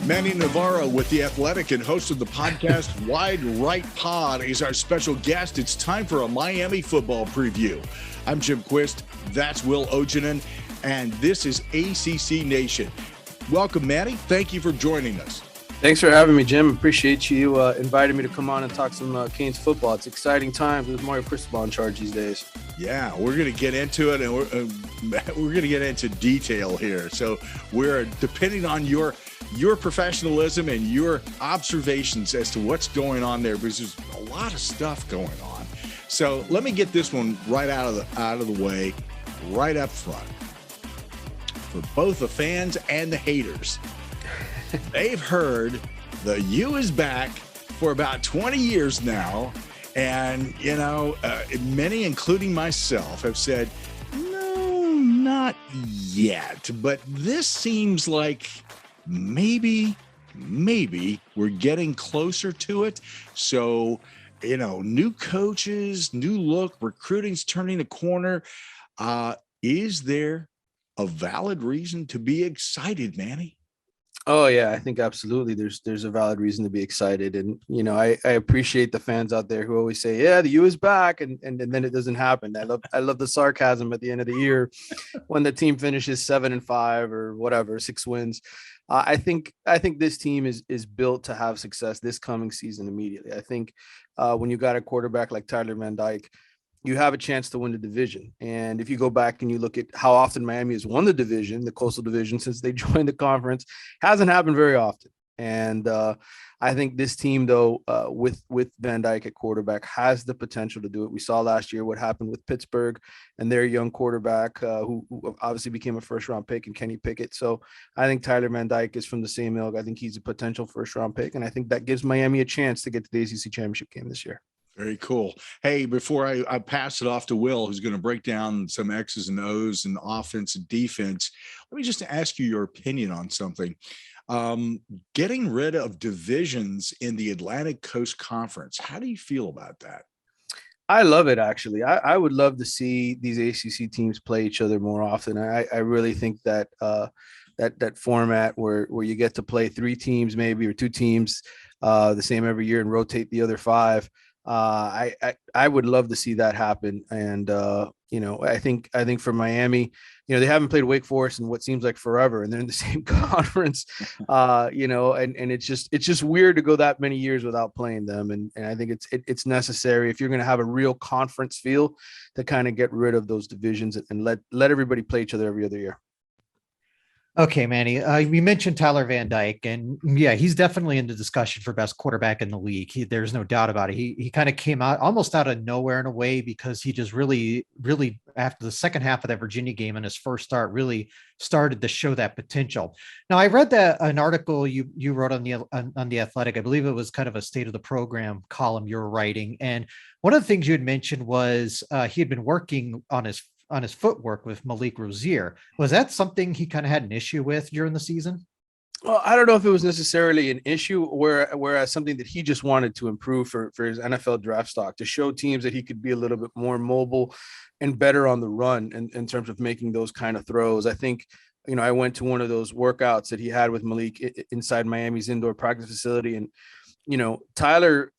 Manny Navarro with The Athletic and host of the podcast Wide Right Pod is our special guest. It's time for a Miami football preview. I'm Jim Quist. That's Will Ojanen. And this is ACC Nation. Welcome, Manny. Thank you for joining us. Thanks for having me, Jim. Appreciate you inviting me to come on and talk some Canes football. It's exciting times with Mario Cristobal in charge these days. Yeah, we're going to get into it, and we're going to get into detail here. So we're depending on your professionalism and your observations as to what's going on there, because there's a lot of stuff going on. So let me get this one right out of the way, right up front. For both the fans and the haters, they've heard the U is back for about 20 years now. And, many, including myself, have said, no, not yet. But this seems like maybe we're getting closer to it. So, new coaches, new look, recruiting's turning a corner. Is there a valid reason to be excited, Manny? Oh, yeah, I think absolutely. There's a valid reason to be excited. And, I appreciate the fans out there who always say, yeah, the U is back. And then it doesn't happen. I love the sarcasm at the end of the year when the team finishes 7-5 or whatever, 6 wins. I think this team is built to have success this coming season immediately. I think when you got a quarterback like Tyler Van Dyke, you have a chance to win the division. And if you go back and you look at how often Miami has won the division, the Coastal Division, since they joined the conference, hasn't happened very often. And I think this team, though, with Van Dyke at quarterback, has the potential to do it. We saw last year what happened with Pittsburgh and their young quarterback, who obviously became a first-round pick, in Kenny Pickett. So I think Tyler Van Dyke is from the same ilk. I think he's a potential first-round pick, and I think that gives Miami a chance to get to the ACC championship game this year. Very cool. Hey, before I pass it off to Will, who's going to break down some X's and O's and offense and defense, let me just ask you your opinion on something. Getting rid of divisions in the Atlantic Coast Conference, how do you feel about that? I love it, actually. I would love to see these ACC teams play each other more often. I really think that that format where you get to play 3 teams maybe or 2 teams the same every year and rotate the other 5. I would love to see that happen. And, I think for Miami, they haven't played Wake Forest in what seems like forever, and they're in the same conference, and it's just weird to go that many years without playing them. And I think it's necessary if you're going to have a real conference feel to kind of get rid of those divisions and let everybody play each other every other year. Okay, Manny, you mentioned Tyler Van Dyke, and yeah, he's definitely in the discussion for best quarterback in the league. There's no doubt about it. He kind of came out almost out of nowhere in a way, because he just really after the second half of that Virginia game and his first start really started to show that potential. Now, I read that an article you wrote on the Athletic. I believe it was kind of a state of the program column you were writing, and one of the things you had mentioned was he had been working on his footwork with Malik Rozier. Was that something he kind of had an issue with during the season? Well, I don't know if it was necessarily an issue, whereas something that he just wanted to improve for his NFL draft stock, to show teams that he could be a little bit more mobile and better on the run in terms of making those kind of throws. I think, I went to one of those workouts that he had with Malik inside Miami's indoor practice facility. And, Tyler,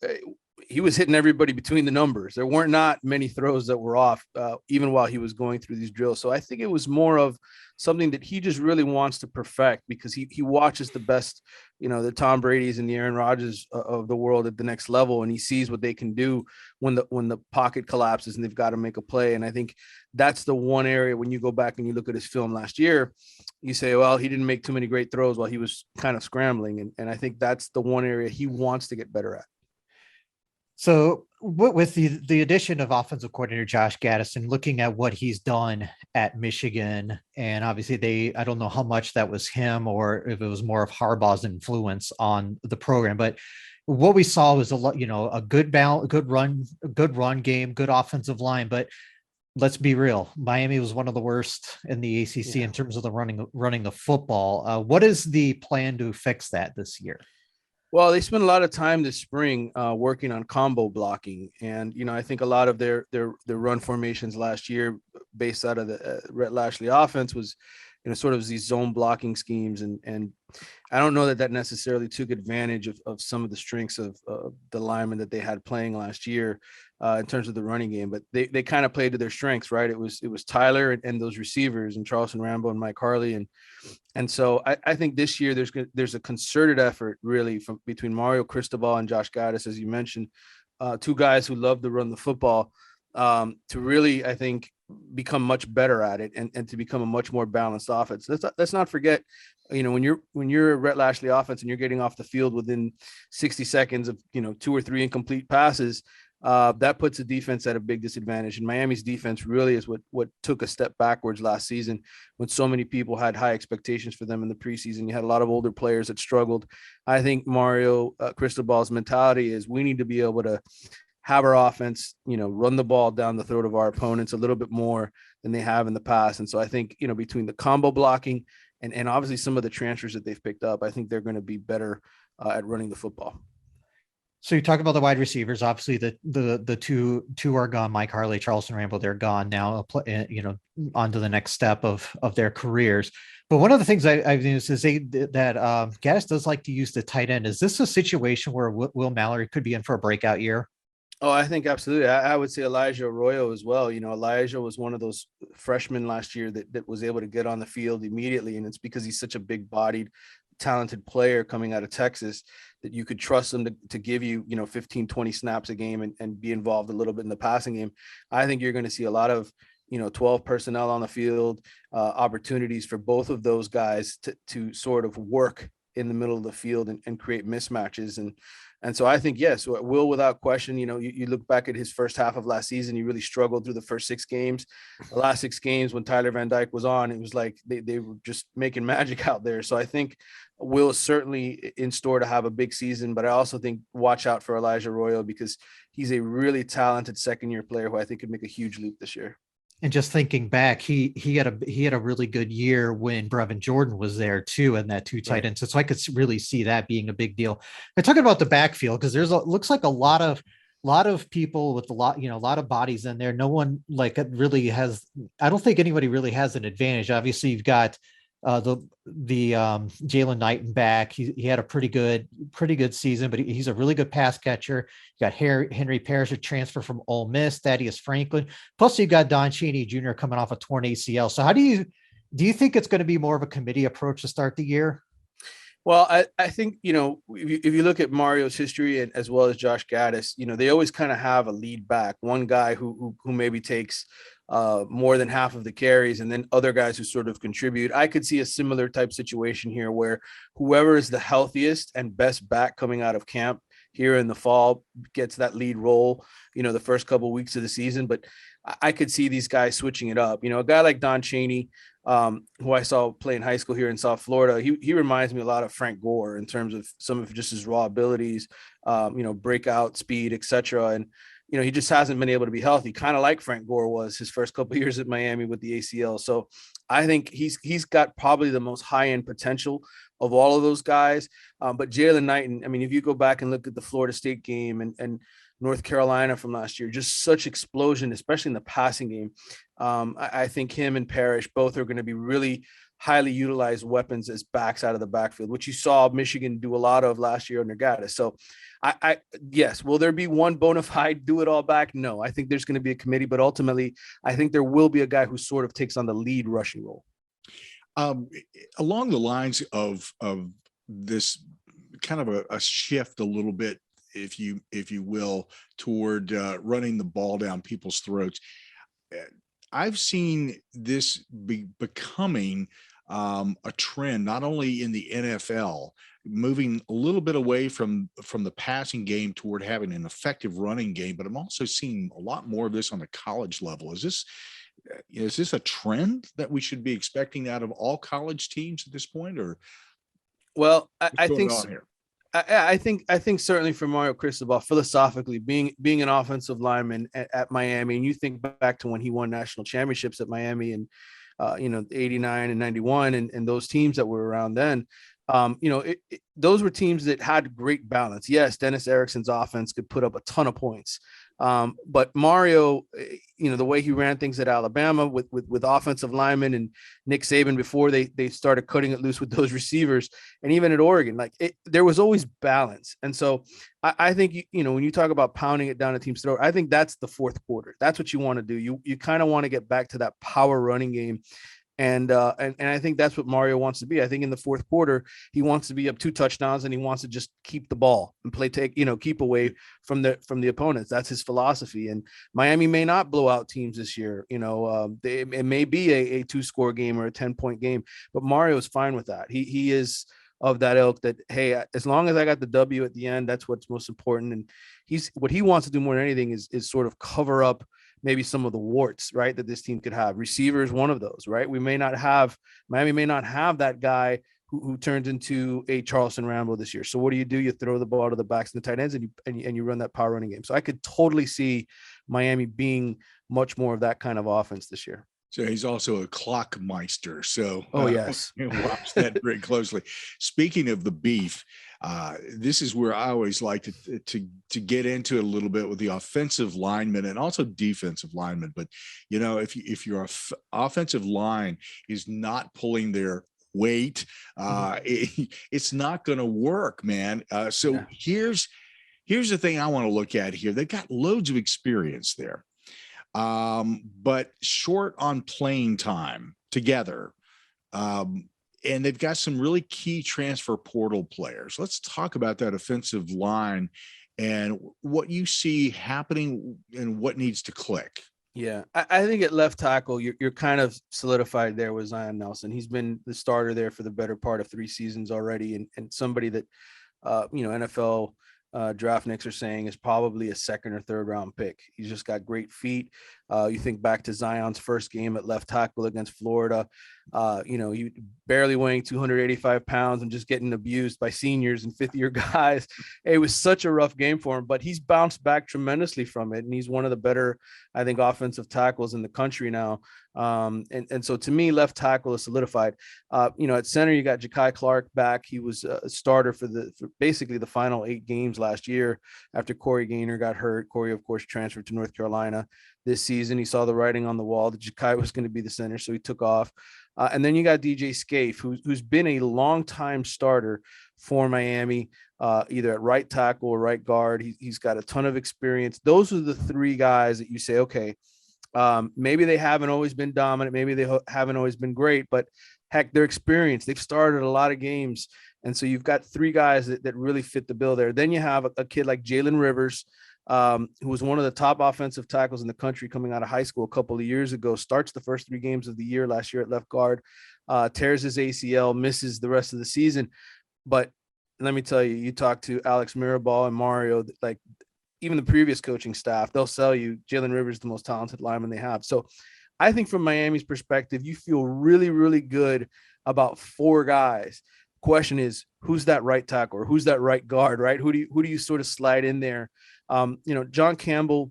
he was hitting everybody between the numbers. There weren't not many throws that were off, even while he was going through these drills. So I think it was more of something that he just really wants to perfect, because he watches the best, the Tom Brady's and the Aaron Rodgers of the world at the next level, and he sees what they can do when the pocket collapses and they've got to make a play. And I think that's the one area when you go back and you look at his film last year, you say, well, he didn't make too many great throws while he was kind of scrambling. And I think that's the one area he wants to get better at. So with the addition of offensive coordinator Josh Gaddison, looking at what he's done at Michigan, and obviously I don't know how much that was him or if it was more of Harbaugh's influence on the program, but what we saw was a good balance, good run game, good offensive line. But let's be real, Miami was one of the worst in the ACC in terms of the running the football. What is the plan to fix that this year? Well, they spent a lot of time this spring working on combo blocking. And, I think a lot of their run formations last year based out of the Rhett Lashley offense was, sort of these zone blocking schemes. And I don't know that necessarily took advantage of some of the strengths of the linemen that they had playing last year in terms of the running game, but they kind of played to their strengths, right? It was Tyler and those receivers and Charleston Rambo and Mike Harley. And so I think this year there's a concerted effort really from between Mario Cristobal and Josh Gaddis, as you mentioned, two guys who love to run the football, to really, I think, become much better at it and to become a much more balanced offense. Let's not forget, when you're a Rhett Lashley offense and you're getting off the field within 60 seconds of 2 or 3 incomplete passes, that puts the defense at a big disadvantage. And Miami's defense really is what took a step backwards last season when so many people had high expectations for them in the preseason. You had a lot of older players that struggled. I think Mario Cristobal's mentality is we need to be able to have our offense, run the ball down the throat of our opponents a little bit more than they have in the past. And so I think, between the combo blocking and obviously some of the transfers that they've picked up, I think they're going to be better at running the football. So you talk about the wide receivers. Obviously, the two are gone. Mike Harley, Charleston Rambo, they're gone now. On to the next step of their careers. But one of the things I've noticed is that Gaddis does like to use the tight end. Is this a situation where Will Mallory could be in for a breakout year? Oh, I think absolutely. I would say Elijah Arroyo as well. Elijah was one of those freshmen last year that was able to get on the field immediately. And it's because he's such a big bodied, talented player coming out of Texas that you could trust him to give you, 15, 20 snaps a game and be involved a little bit in the passing game. I think you're going to see a lot of, 12 personnel on the field, opportunities for both of those guys to sort of work in the middle of the field and create mismatches. And so I think, yes, Will, without question, you look back at his first half of last season, he really struggled through the first 6 games. The last 6 games when Tyler Van Dyke was on, it was like they were just making magic out there. So I think Will is certainly in store to have a big season, but I also think watch out for Elijah Arroyo because he's a really talented second-year player who I think could make a huge leap this year. And just thinking back, he had a really good year when Brevin Jordan was there too, and that 2 tight ends. So I could really see that being a big deal. And talking about the backfield, because looks like a lot of people with a lot of bodies in there. No one really has. I don't think anybody really has an advantage. Obviously, you've got the Jalen Knighton back. He had a pretty good season, but he's a really good pass catcher. You got Henry Parrish, a transfer from Ole Miss, Thaddeus Franklin. Plus you got Don Chaney Jr. coming off a torn ACL. So how do you think it's going to be more of a committee approach to start the year? Well, I think, if you look at Mario's history and as well as Josh Gaddis, they always kind of have a lead back, one guy who maybe takes more than half of the carries and then other guys who sort of contribute. I could see a similar type situation here where whoever is the healthiest and best back coming out of camp here in the fall gets that lead role, the first couple of weeks of the season. But I could see these guys switching it up. A guy like Don Chaney, who I saw play in high school here in South Florida, he reminds me a lot of Frank Gore in terms of some of just his raw abilities, breakout speed, etc. And he just hasn't been able to be healthy, kind of like Frank Gore was his first couple of years at Miami with the ACL. So I think he's got probably the most high-end potential of all of those guys. But Jaylen Knighton, if you go back and look at the Florida State game and North Carolina from last year, just such explosion, especially in the passing game. I think him and Parrish both are going to be really highly utilized weapons as backs out of the backfield, which you saw Michigan do a lot of last year under Gaddis. So yes, will there be one bona fide do it all back? No, I think there's going to be a committee, but ultimately I think there will be a guy who sort of takes on the lead rushing role. Along the lines of this kind of a shift a little bit, if you will, toward running the ball down people's throats. I've seen this becoming a trend, not only in the NFL, moving a little bit away from the passing game toward having an effective running game, but I'm also seeing a lot more of this on the college level. Is this a trend that we should be expecting out of all college teams at this point, or? Well, I think so. I think certainly for Mario Cristobal, philosophically, being an offensive lineman at Miami, and you think back to when he won national championships at Miami and 89 and 91 and those teams that were around then, those were teams that had great balance. Yes, Dennis Erickson's offense could put up a ton of points, But Mario, the way he ran things at Alabama with offensive linemen and Nick Saban before they started cutting it loose with those receivers, and even at Oregon, there was always balance. And so I think, when you talk about pounding it down a team's throat, I think that's the fourth quarter. That's what you want to do. You kind of want to get back to that power running game. And I think that's what Mario wants to be. I think in the fourth quarter, he wants to be up 2 touchdowns and he wants to just keep the ball and keep away from the opponents. That's his philosophy. And Miami may not blow out teams this year. It may be a 2-score game or a 10-point game, but Mario is fine with that. He is of that ilk that, hey, as long as I got the W at the end, that's what's most important. And what he wants to do more than anything is sort of cover up maybe some of the warts, right, that this team could have. Receiver is one of those, right? Miami may not have that guy who turns into a Charleston Rambo this year. So what do? You throw the ball to the backs and the tight ends and you run that power running game. So I could totally see Miami being much more of that kind of offense this year. So he's also a clock meister. So yes, watch that very closely. Speaking of the beef, this is where I always like to get into it a little bit with the offensive linemen and also defensive linemen. But if your offensive line is not pulling their weight, it's not going to work, man. Here's the thing I want to look at here. They've got loads of experience there. But short on playing time together. And they've got some really key transfer portal players. Let's talk about that offensive line and what you see happening and what needs to click. Yeah, I think at left tackle, you're kind of solidified there with Zion Nelson. He's been the starter there for the better part of 3 seasons already. And somebody that, NFL draft nicks are saying is probably a 2nd or 3rd round pick. He's just got great feet. You think back to Zion's first game at left tackle against Florida. He barely weighing 285 pounds and just getting abused by seniors and 5th-year guys. It was such a rough game for him, but he's bounced back tremendously from it. And he's one of the better, I think, offensive tackles in the country now. And so to me, left tackle is solidified. At center, you got Jakai Clark back. He was a starter for basically the final 8 games last year after Corey Gaynor got hurt. Corey, of course, transferred to North Carolina this season. He saw the writing on the wall that Jakai was going to be the center, so he took off. And then you got DJ Skafe, who's been a long-time starter for Miami, either at right tackle or right guard. He's got a ton of experience. Those are the 3 guys that you say, okay, maybe they haven't always been dominant. Maybe they haven't always been great, but heck, they're experienced. They've started a lot of games. And so you've got 3 guys that really fit the bill there. Then you have a kid like Jaylen Rivers, who was one of the top offensive tackles in the country coming out of high school a couple of years ago, starts the first 3 games of the year last year at left guard, tears his ACL, misses the rest of the season. But let me tell you, you talk to Alex Mirabal and Mario, like even the previous coaching staff, they'll sell you Jaylen Rivers, the most talented lineman they have. So I think from Miami's perspective, you feel really, really good about 4 guys. Question is, who's that right tackle or who's that right guard, right? Who do you sort of slide in there? John Campbell,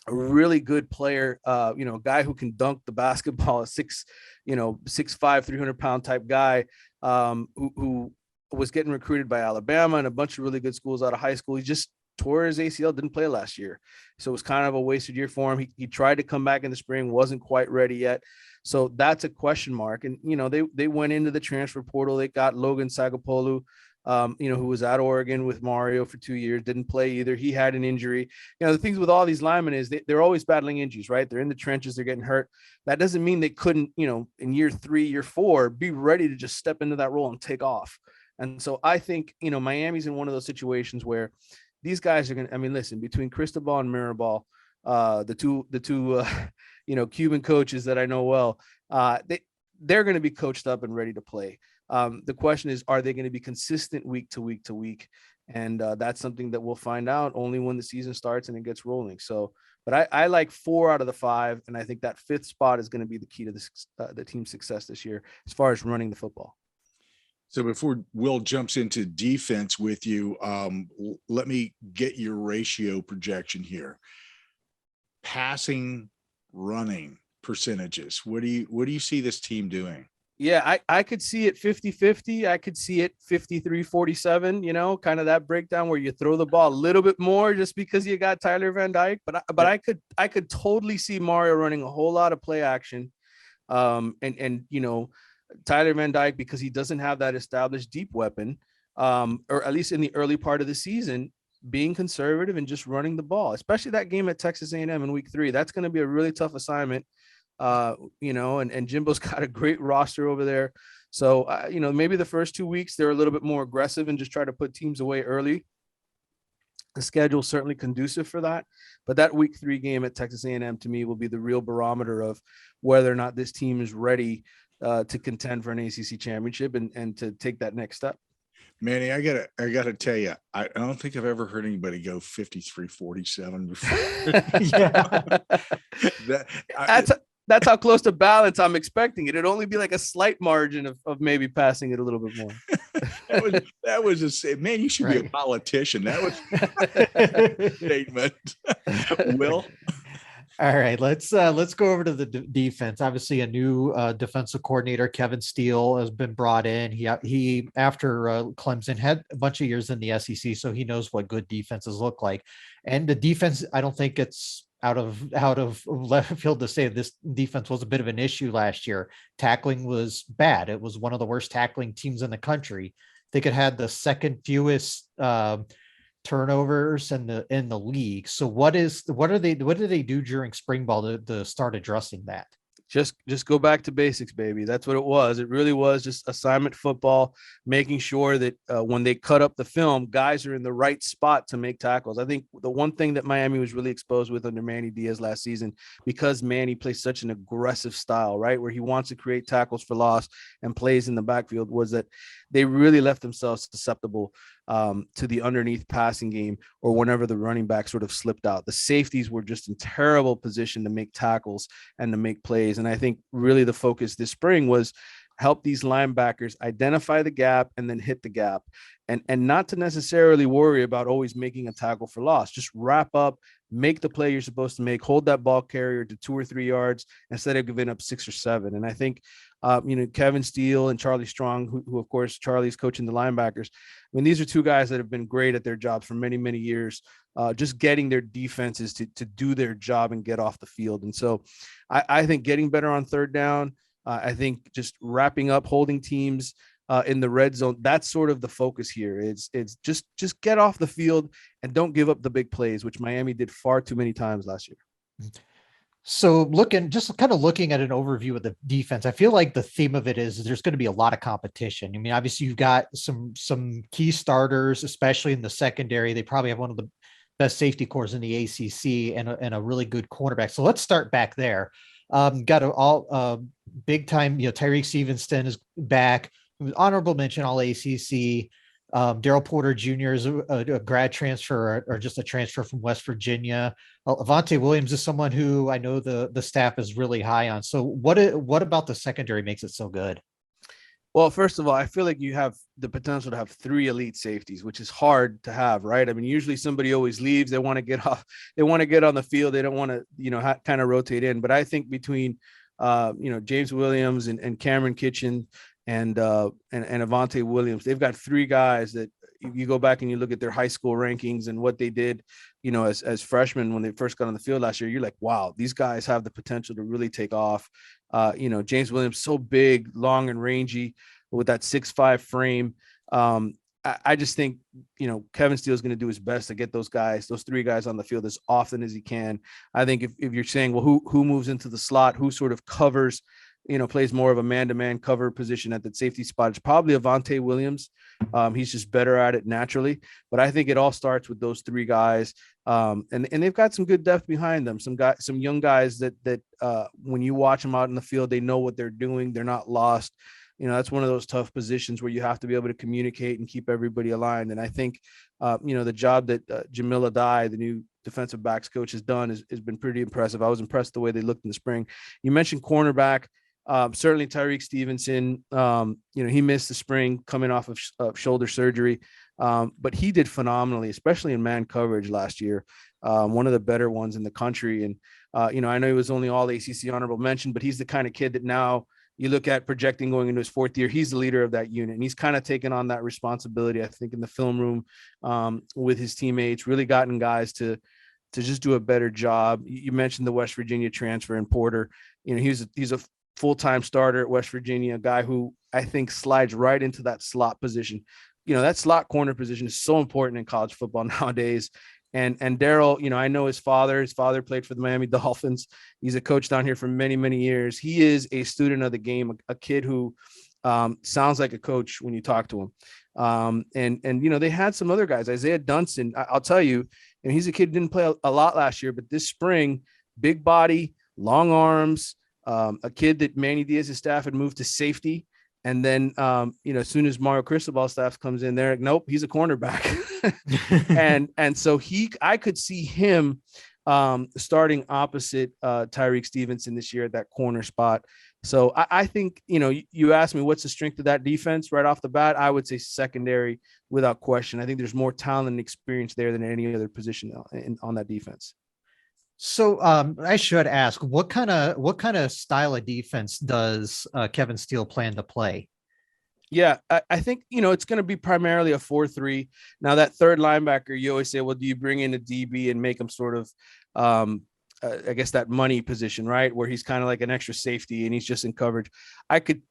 a really good player, a guy who can dunk the basketball, a 6'5", 300-pound type guy, who was getting recruited by Alabama and a bunch of really good schools out of high school. He just tore his ACL, didn't play last year. So it was kind of a wasted year for him. He tried to come back in the spring, wasn't quite ready yet. So that's a question mark. And, they went into the transfer portal. They got Logan Sagapolu, who was at Oregon with Mario for 2 years, didn't play either. He had an injury. The things with all these linemen is they're always battling injuries, right? They're in the trenches, they're getting hurt. That doesn't mean they couldn't, in year 3, year 4, be ready to just step into that role and take off. And so I think, Miami's in one of those situations where these guys are going to, listen, between Cristobal and Mirabal, the two Cuban coaches that I know well, they're going to be coached up and ready to play. The question is, are they going to be consistent week to week to week? And that's something that we'll find out only when the season starts and it gets rolling. So, but I like 4 out of the 5. And I think that 5th spot is going to be the key to the team's success this year, as far as running the football. So before Will jumps into defense with you, let me get your ratio projection here. Passing, running percentages. What do you see this team doing? Yeah, I could see it 50-50. I could see it 53-47, kind of that breakdown where you throw the ball a little bit more just because you got Tyler Van Dyke. But I could totally see Mario running a whole lot of play action. And Tyler Van Dyke, because he doesn't have that established deep weapon, or at least in the early part of the season, being conservative and just running the ball, especially that game at Texas A&M in week 3. That's going to be a really tough assignment. And Jimbo's got a great roster over there. So, maybe the first 2 weeks, they're a little bit more aggressive and just try to put teams away early. The schedule is certainly conducive for that. But that week 3 game at Texas A&M, to me, will be the real barometer of whether or not this team is ready to contend for an ACC championship and to take that next step. Manny, I gotta tell you, I don't think I've ever heard anybody go 53-47 before. Yeah. That's how close to balance I'm expecting it. It'd only be like a slight margin of maybe passing it a little bit more. that was man, you should be a politician. That was a statement. Will. All right, let's go over to the defense. Obviously, a new defensive coordinator, Kevin Steele, has been brought in. He after Clemson had a bunch of years in the SEC, so he knows what good defenses look like. And the defense, I don't think it's out of left field to say this defense was a bit of an issue last year. Tackling was bad. It was one of the worst tackling teams in the country. I think it had the second fewest turnovers in the league. So what do they do during spring ball to start addressing that? Just go back to basics, baby. That's what it was. It really was just assignment football, making sure that when they cut up the film, guys are in the right spot to make tackles. I think the one thing that Miami was really exposed with under Manny Diaz last season, because Manny plays such an aggressive style, right, where he wants to create tackles for loss and plays in the backfield, was that they really left themselves susceptible to the underneath passing game or whenever the running back sort of slipped out. The safeties were just in terrible position to make tackles and to make plays. And I think really the focus this spring was help these linebackers identify the gap and then hit the gap, and not to necessarily worry about always making a tackle for loss. Just wrap up, make the play you're supposed to make, hold that ball carrier to 2 or 3 yards instead of giving up 6 or 7. And I think, Kevin Steele and Charlie Strong, who of course Charlie's coaching the linebackers. I mean, these are two guys that have been great at their jobs for many, many years, just getting their defenses to do their job and get off the field. And so I think getting better on third down, I think just wrapping up, holding teams in the red zone. That's sort of the focus here. It's just get off the field and don't give up the big plays, which Miami did far too many times last year. So looking at an overview of the defense, I feel like the theme of it is there's going to be a lot of competition. I mean, obviously you've got some key starters, especially in the secondary. They probably have one of the best safety cores in the ACC and a really good cornerback. So let's start back there. Got all big time, Tyreek Stevenson is back. Honorable mention all ACC. Daryl Porter Jr. is a grad transfer or just a transfer from West Virginia. Avante Williams is someone who I know the staff is really high on. So what about the secondary makes it so good? Well, first of all, I feel like you have the potential to have 3 elite safeties, which is hard to have, right? I mean, usually somebody always leaves. They want to get off. They want to get on the field. They don't want to, kind of rotate in. But I think between, James Williams and Cameron Kitchen and Avante Williams, they've got 3 guys that you go back and you look at their high school rankings and what they did, as freshmen when they first got on the field last year. You're like, wow, these guys have the potential to really take off. James Williams, so big, long and rangy with that 6'5" frame. I just think, Kevin Steele is going to do his best to get those 3 guys on the field as often as he can. I think if you're saying, well, who moves into the slot, who sort of covers, plays more of a man-to-man cover position at that safety spot, it's probably Avante Williams. He's just better at it naturally. But I think it all starts with those 3 guys. And they've got some good depth behind them. Some young guys that when you watch them out in the field, they know what they're doing. They're not lost. That's one of those tough positions where you have to be able to communicate and keep everybody aligned. And I think, the job that Jamil Adai, the new defensive backs coach, has done has been pretty impressive. I was impressed the way they looked in the spring. You mentioned cornerback. Certainly Tyreek Stevenson, he missed the spring coming off of shoulder surgery, but he did phenomenally, especially in man coverage last year. One of the better ones in the country. And, I know he was only all ACC honorable mention, but he's the kind of kid that now You look at projecting going into his fourth year, he's the leader of that unit, and he's kind of taken on that responsibility, I think, in the film room with his teammates, really gotten guys to just do a better job. You mentioned the West Virginia transfer in Porter. You know, he's a full-time starter at West Virginia, a guy who I think slides right into that slot position. You know, that slot corner position is so important in college football nowadays. And Daryl, you know, I know his father played for the Miami Dolphins. He's a coach down here for many, many years. He is a student of the game, a kid who sounds like a coach when you talk to him. And you know, they had some other guys, Isaiah Dunson. I'll tell you, and he's a kid who didn't play a lot last year, but this spring, big body, long arms, a kid that Manny Diaz's staff had moved to safety. And then, you know, as soon as Mario Cristobal's staff comes in, they're like, nope, he's a cornerback. and so I could see him starting opposite Tyreek Stevenson this year at that corner spot. So I think, you know, you asked me what's the strength of that defense right off the bat. I would say secondary without question. I think there's more talent and experience there than any other position on that defense. So I should ask, what kind of style of defense does Kevin Steele plan to play? Yeah, I think, you know, it's going to be primarily a 4-3. Now, that third linebacker, you always say, well, do you bring in a DB and make him sort of, I guess, that money position, right? Where he's kind of like an extra safety and he's just in coverage. I could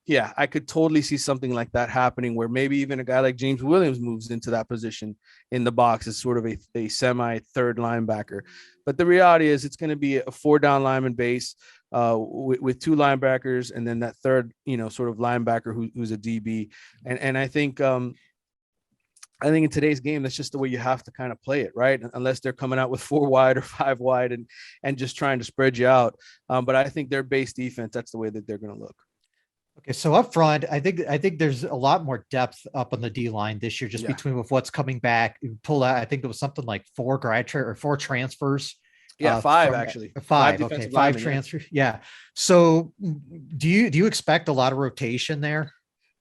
totally see something like that happening, where maybe even a guy like James Williams moves into that position in the box as sort of a semi third linebacker. But the reality is it's going to be a 4-down lineman base with 2 linebackers, and then that third, you know, sort of linebacker who's a DB. And I think in today's game, that's just the way you have to kind of play it, right? Unless they're coming out with 4 wide or 5 wide and just trying to spread you out. But I think their base defense, that's the way that they're going to look. Okay, so up front, I think there's a lot more depth up on the D line this year, just between with what's coming back. Pull out, I think it was something like 4 transfers. Yeah, 5 actually. 5. Okay, 5 transfers. Yeah. So, do you expect a lot of rotation there?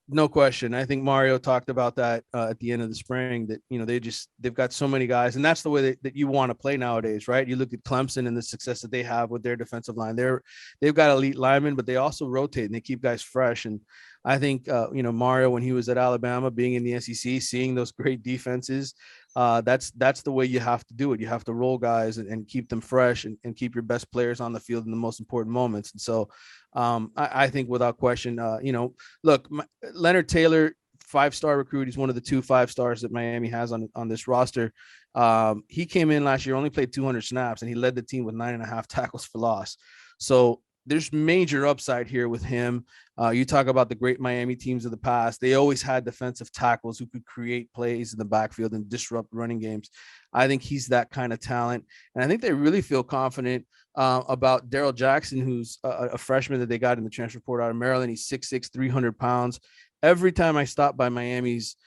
No question. I think Mario talked about that at the end of the spring, that, you know, they've got so many guys, and that's the way that you want to play nowadays, right? You look at Clemson and the success that they have with their defensive line. They've got elite linemen, but they also rotate and they keep guys fresh. And I think, you know, Mario, when he was at Alabama, being in the SEC, seeing those great defenses, that's the way you have to do it. You have to roll guys and keep them fresh and keep your best players on the field in the most important moments. And so I think without question, you know, look, Leonard Taylor, 5-star recruit. He's one of the 2 5-stars that Miami has on this roster. He came in last year, only played 200 snaps, and he led the team with 9.5 tackles for loss. So there's major upside here with him. You talk about the great Miami teams of the past. They always had defensive tackles who could create plays in the backfield and disrupt running games. I think he's that kind of talent. And I think they really feel confident about Daryl Jackson, who's a freshman that they got in the transfer portal out of Maryland. He's 6'6", 300 pounds. Every time I stop by Miami's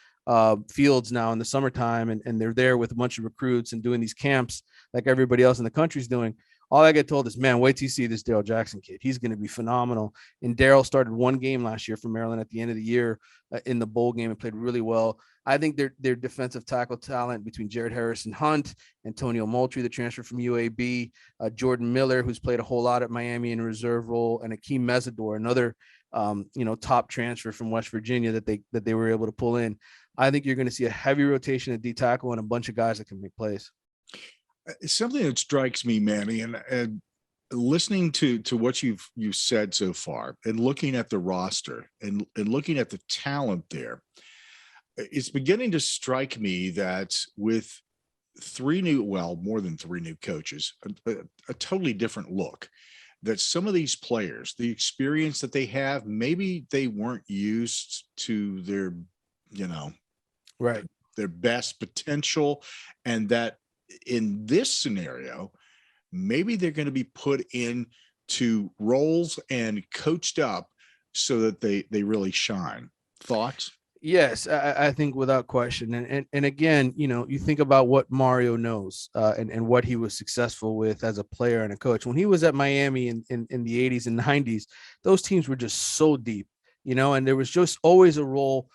fields now in the summertime, and they're there with a bunch of recruits and doing these camps like everybody else in the country's doing, all I get told is, man, wait till you see this Daryl Jackson kid. He's going to be phenomenal. And Daryl started 1 game last year for Maryland at the end of the year in the bowl game and played really well. I think their defensive tackle talent between Jared Harrison Hunt, Antonio Moultrie, the transfer from UAB, Jordan Miller, who's played a whole lot at Miami in a reserve role, and Akeem Mesidor, another you know, top transfer from West Virginia that they were able to pull in. I think you're going to see a heavy rotation at D tackle and a bunch of guys that can make plays. Something that strikes me, Manny, and listening to what you've said so far, and looking at the roster and looking at the talent there, it's beginning to strike me that with more than 3 new coaches, a totally different look, that some of these players, the experience that they have, maybe they weren't used to their, you know, right, their best potential, and that in this scenario, maybe they're going to be put into roles and coached up so that they really shine. Thoughts? Yes, I think without question. And again, you know, you think about what Mario knows and what he was successful with as a player and a coach. When he was at Miami in the 80s and 90s, those teams were just so deep, you know, and there was just always a role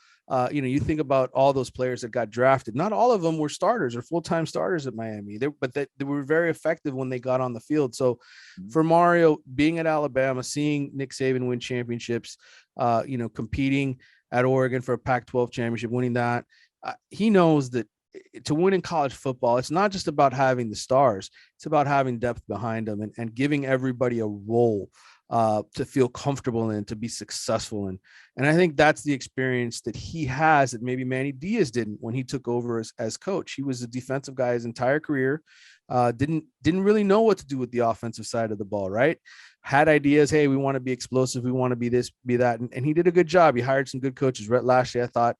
You think about all those players that got drafted. Not all of them were starters or full-time starters at Miami, but they were very effective when they got on the field. So for Mario, being at Alabama, seeing Nick Saban win championships, competing at Oregon for a Pac-12 championship, winning that, he knows that to win in college football, it's not just about having the stars. It's about having depth behind them and giving everybody a role to feel comfortable in, to be successful in. And I think that's the experience that he has that maybe Manny Diaz didn't when he took over as coach. He was a defensive guy his entire career, didn't really know what to do with the offensive side of the ball, right? Had ideas, hey, we want to be explosive, we want to be this, be that. And he did a good job. He hired some good coaches. Rhett Lashley, I thought,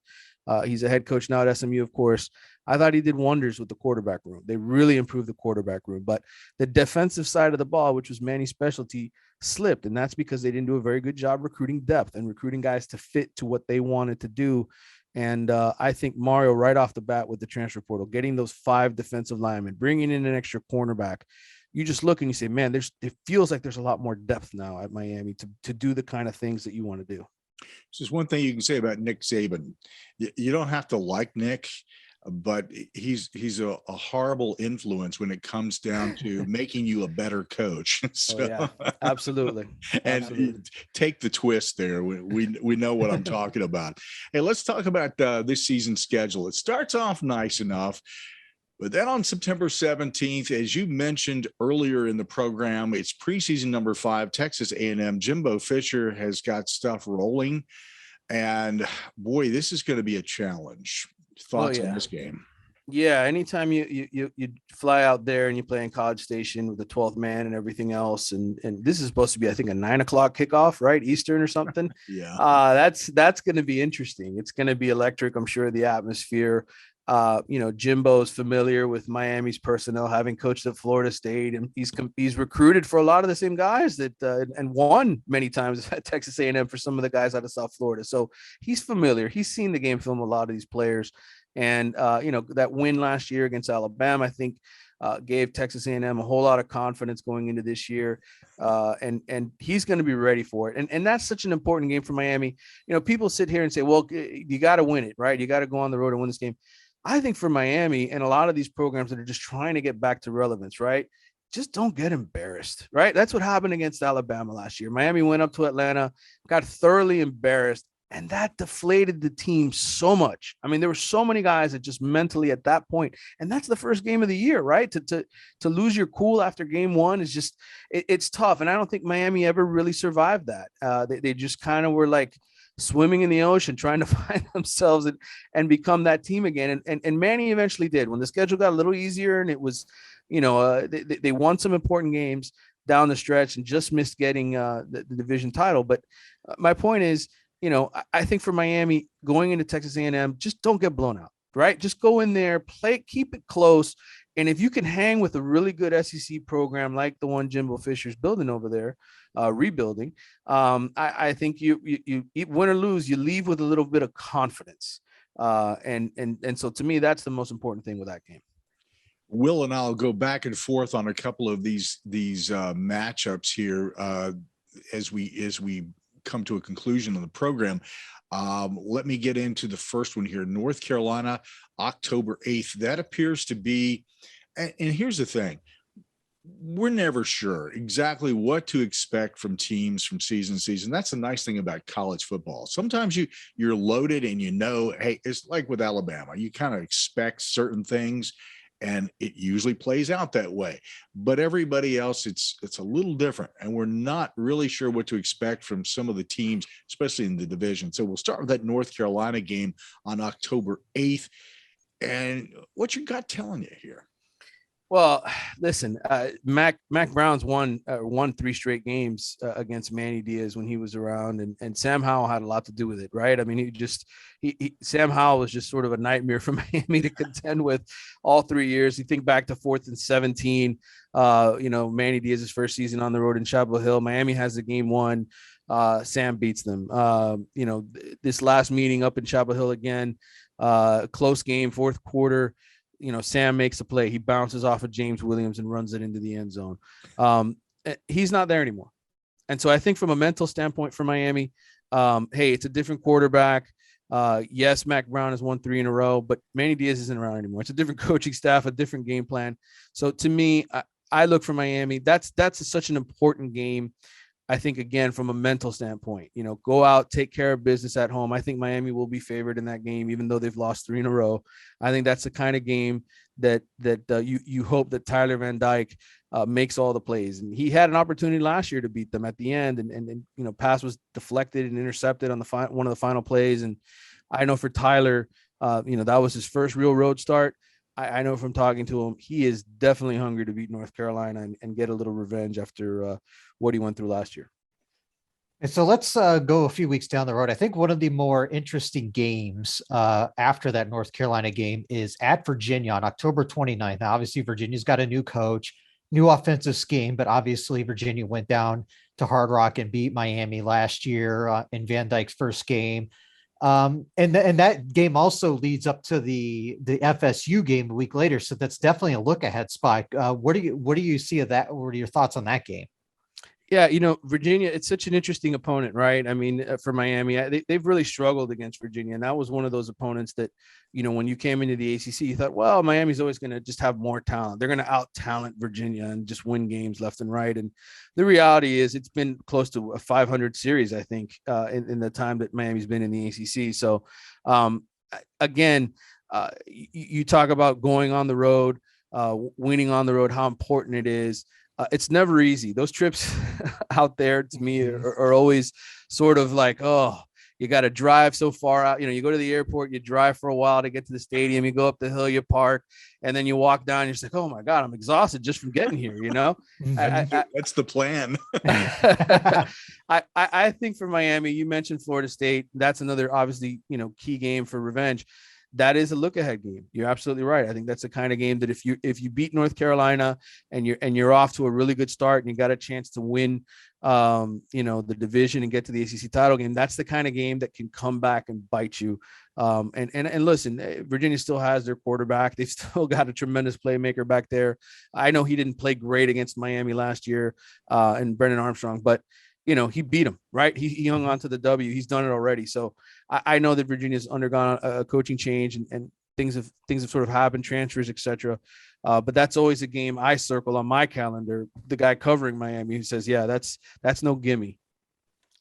he's a head coach now at SMU, of course. I thought he did wonders with the quarterback room. They really improved the quarterback room. But the defensive side of the ball, which was Manny's specialty, slipped. And that's because they didn't do a very good job recruiting depth and recruiting guys to fit to what they wanted to do. And I think Mario, right off the bat with the transfer portal, getting those 5 defensive linemen, bringing in an extra cornerback, you just look and you say, man, it feels like there's a lot more depth now at Miami to do the kind of things that you want to do. Just one thing you can say about Nick Saban. You don't have to like Nick, but he's a horrible influence when it comes down to making you a better coach. So, yeah, absolutely. And absolutely. Take the twist there. We know what I'm talking about. Hey, let's talk about this season's schedule. It starts off nice enough, but then on September 17th, as you mentioned earlier in the program, it's preseason number 5, Texas A&M. Jimbo Fisher has got stuff rolling, and boy, this is going to be a challenge. Thoughts on this game? Yeah, anytime you fly out there and you play in College Station with the 12th man and everything else, and this is supposed to be, I think, a 9:00 kickoff, right, Eastern or something. Yeah, that's going to be interesting. It's going to be electric, I'm sure. The atmosphere. Jimbo's familiar with Miami's personnel, having coached at Florida State, and he's recruited for a lot of the same guys that and won many times at Texas A&M for some of the guys out of South Florida. So he's familiar. He's seen the game film, a lot of these players, and that win last year against Alabama, I think, gave Texas A&M a whole lot of confidence going into this year, and he's going to be ready for it. And that's such an important game for Miami. People sit here and say, well, you got to win it, right? You got to go on the road and win this game. I think for Miami and a lot of these programs that are just trying to get back to relevance, right? Just don't get embarrassed, right? That's what happened against Alabama last year. Miami went up to Atlanta, got thoroughly embarrassed, and that deflated the team so much. I mean, there were so many guys that just mentally at that point, and that's the first game of the year, right? To lose your cool after game one is just, it's tough. And I don't think Miami ever really survived that. They just kind of were like swimming in the ocean, trying to find themselves and become that team again. And Manny eventually did. When the schedule got a little easier and it was, they won some important games down the stretch and just missed getting the division title. But my point is, I think for Miami going into Texas A&M, just don't get blown out, right? Just go in there, play, keep it close. And if you can hang with a really good SEC program like the one Jimbo Fisher's building over there, rebuilding, I think you win or lose, you leave with a little bit of confidence. And so to me, that's the most important thing with that game. Will and I'll go back and forth on a couple of these matchups here as we come to a conclusion of the program. Let me get into the first one here. North Carolina, October 8th. That appears to be, and here's the thing, we're never sure exactly what to expect from teams from season to season. That's the nice thing about college football. Sometimes you're loaded and hey, it's like with Alabama, you kind of expect certain things and it usually plays out that way. But everybody else, it's a little different, and we're not really sure what to expect from some of the teams, especially in the division. So we'll start with that North Carolina game on October 8th. And what's your gut telling you here? Well, listen, Mac Brown's won 3 straight games against Manny Diaz when he was around, and Sam Howell had a lot to do with it, right? I mean, Sam Howell was just sort of a nightmare for Miami to contend with all 3 years. You think back to 4th and 17, Manny Diaz's first season on the road in Chapel Hill. Miami has the game won. Sam beats them. This last meeting up in Chapel Hill again, close game, 4th quarter. Sam makes a play. He bounces off of James Williams and runs it into the end zone. He's not there anymore. And so I think from a mental standpoint for Miami, hey, it's a different quarterback. Yes, Mac Brown has won 3 in a row, but Manny Diaz isn't around anymore. It's a different coaching staff, a different game plan. So to me, I look for Miami. That's such an important game. I think, again, from a mental standpoint, go out, take care of business at home. I think Miami will be favored in that game, even though they've lost 3 in a row. I think that's the kind of game that you hope that Tyler Van Dyke makes all the plays. And he had an opportunity last year to beat them at the end, and pass was deflected and intercepted on one of the final plays. And I know for Tyler, that was his first real road start. I know from talking to him, he is definitely hungry to beat North Carolina and get a little revenge after what he went through last year. And so let's go a few weeks down the road. I think one of the more interesting games after that North Carolina game is at Virginia on October 29th. Now, obviously, Virginia's got a new coach, new offensive scheme, but obviously Virginia went down to Hard Rock and beat Miami last year in Van Dyke's first game. And that game also leads up to the FSU game a week later. So that's definitely a look ahead spot. What do you see of that? What are your thoughts on that game? Yeah, Virginia, it's such an interesting opponent, right? I mean, for Miami, they've really struggled against Virginia. And that was one of those opponents that, when you came into the ACC, you thought, well, Miami's always going to just have more talent. They're going to out-talent Virginia and just win games left and right. And the reality is it's been close to a 500 series, I think, in the time that Miami's been in the ACC. So, again, you talk about going on the road, winning on the road, how important it is. It's never easy. Those trips out there to me are always sort of like, oh, you got to drive so far out. You go to the airport, you drive for a while to get to the stadium, you go up the hill, you park, and then you walk down. You're just like, oh my God, I'm exhausted just from getting here. That's the plan. I think for Miami, you mentioned Florida State. That's another obviously, key game for revenge. That is a look ahead game. You're absolutely right. I think that's the kind of game that if you beat North Carolina and you're off to a really good start and you got a chance to win, the division and get to the ACC title game, that's the kind of game that can come back and bite you. And listen, Virginia still has their quarterback. They've still got a tremendous playmaker back there. I know he didn't play great against Miami last year, and Brennan Armstrong, but he beat him, right? He hung on to the W. He's done it already. So I know that Virginia's undergone a coaching change and things have sort of happened, transfers, etc. But that's always a game I circle on my calendar. The guy covering Miami who says, yeah, that's no gimme.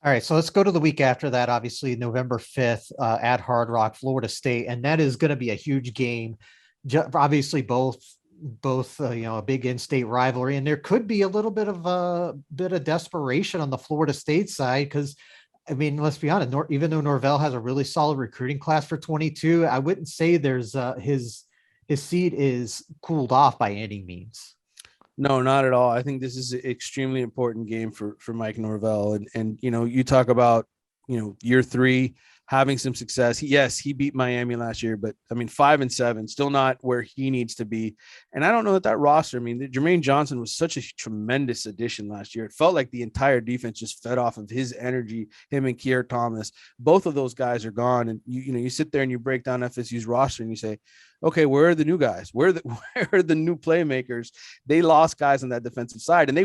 All right, so let's go to the week after that. Obviously, November 5th at Hard Rock, Florida State, and that is going to be a huge game. Obviously, both a big in-state rivalry, and there could be a little bit of desperation on the Florida State side because, I mean, let's be honest, even though Norvell has a really solid recruiting class for 22, I wouldn't say there's his seat is cooled off by any means. No, not at all. I think this is an extremely important game for Mike Norvell, and you talk about year 3. Having some success. He beat Miami last year, but I mean, 5-7, still not where he needs to be. And I don't know that roster. I mean, Jermaine Johnson was such a tremendous addition last year. It felt like the entire defense just fed off of his energy, him and Kier Thomas. Both of those guys are gone. And you sit there and you break down FSU's roster and you say, okay, where are the new guys? Where are the new playmakers? They lost guys on that defensive side, and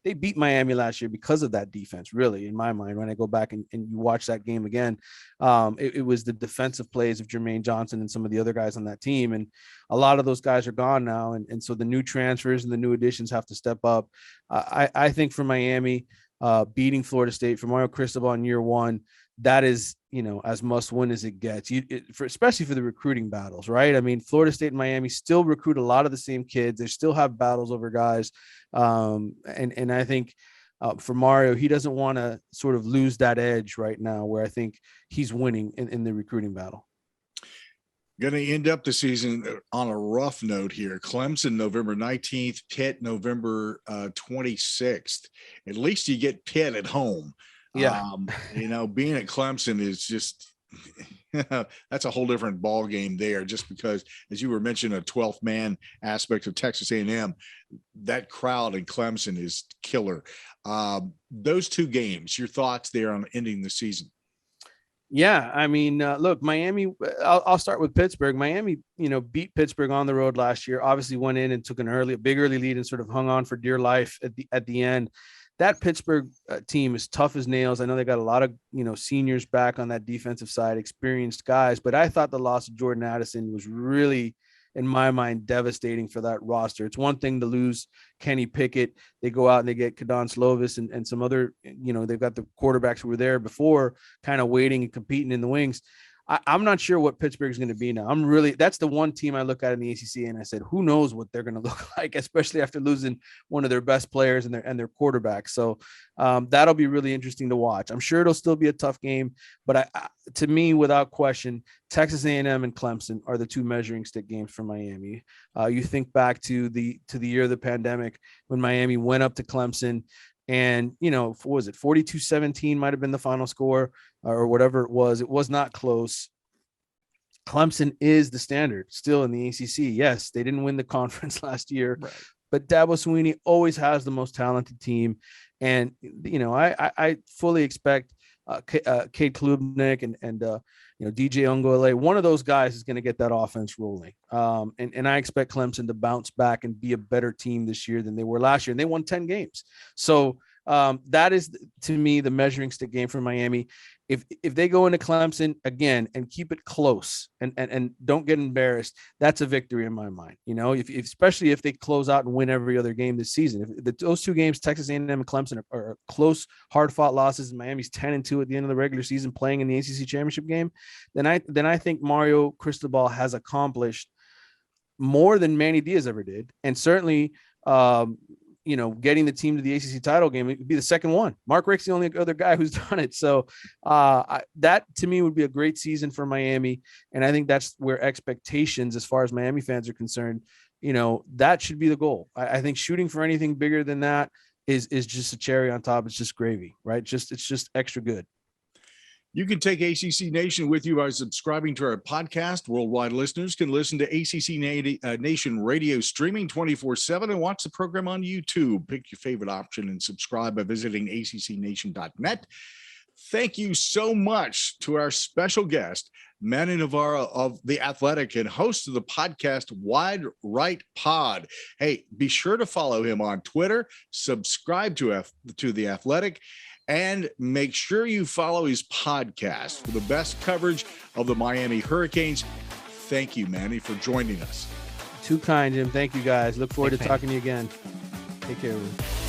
they beat Miami last year because of that defense, really, in my mind, when I go back and you watch that game again. It was the defensive plays of Jermaine Johnson and some of the other guys on that team. And a lot of those guys are gone now. And so the new transfers and the new additions have to step up. I think for Miami, beating Florida State, for Mario Cristobal in year 1, that is, as must win as it gets, especially for the recruiting battles, right? I mean, Florida State and Miami still recruit a lot of the same kids. They still have battles over guys. And I think for Mario, he doesn't want to sort of lose that edge right now where I think he's winning in the recruiting battle. Going to end up the season on a rough note here. Clemson, November 19th, Pitt, November 26th. At least you get Pitt at home. Yeah. Being at Clemson is just, that's a whole different ball game there, just because, as you were mentioning, a 12th man aspect of Texas A&M, that crowd in Clemson is killer. Those 2 games, your thoughts there on ending the season? Yeah, I mean, look, Miami, I'll start with Pittsburgh. Miami, beat Pittsburgh on the road last year, obviously went in and took a big early lead and sort of hung on for dear life at the end. that Pittsburgh team is tough as nails. I know they got a lot of, seniors back on that defensive side, experienced guys, but I thought the loss of Jordan Addison was really, in my mind, devastating for that roster. It's one thing to lose Kenny Pickett. They go out and they get Kadon Slovis and some other, they've got the quarterbacks who were there before kind of waiting and competing in the wings. I'm not sure what Pittsburgh is going to be now. That's the one team I look at in the ACC and I said, who knows what they're going to look like, especially after losing one of their best players and their quarterback. So that'll be really interesting to watch. I'm sure it'll still be a tough game, but to me, without question, Texas A&M and Clemson are the two measuring stick games for Miami. You think back to the year of the pandemic when Miami went up to Clemson. And, what was it? 42-17 might've been the final score or whatever it was. It was not close. Clemson is the standard still in the ACC. Yes, they didn't win the conference last year, right, but Dabo Swinney always has the most talented team. And, I fully expect Cade Klubnik and DJ Ungole, one of those guys is going to get that offense rolling. And I expect Clemson to bounce back and be a better team this year than they were last year. And they won 10 games. So that is, to me, the measuring stick game for Miami. If they go into Clemson again and keep it close and don't get embarrassed, that's a victory in my mind. Especially if they close out and win every other game this season. If those two games, Texas A&M and Clemson, are close, hard-fought losses, and Miami's 10-2 at the end of the regular season playing in the ACC championship game, then I think Mario Cristobal has accomplished more than Manny Diaz ever did, and certainly getting the team to the ACC title game, it would be the second one. Mark Richt's the only other guy who's done it. So that to me would be a great season for Miami. And I think that's where expectations, as far as Miami fans are concerned, that should be the goal. I think shooting for anything bigger than that is just a cherry on top. It's just gravy, right? It's just extra good. You can take ACC Nation with you by subscribing to our podcast. Worldwide listeners can listen to ACC Nation radio streaming 24/7 and watch the program on YouTube. Pick your favorite option and subscribe by visiting accnation.net. Thank you so much to our special guest, Manny Navarro of The Athletic and host of the podcast Wide Right Pod. Hey, be sure to follow him on Twitter, subscribe to The Athletic, and make sure you follow his podcast for the best coverage of the Miami Hurricanes. Thank you, Manny, for joining us. Too kind, Jim. Thank you, guys. Look forward to talking to you again. Take care, everyone.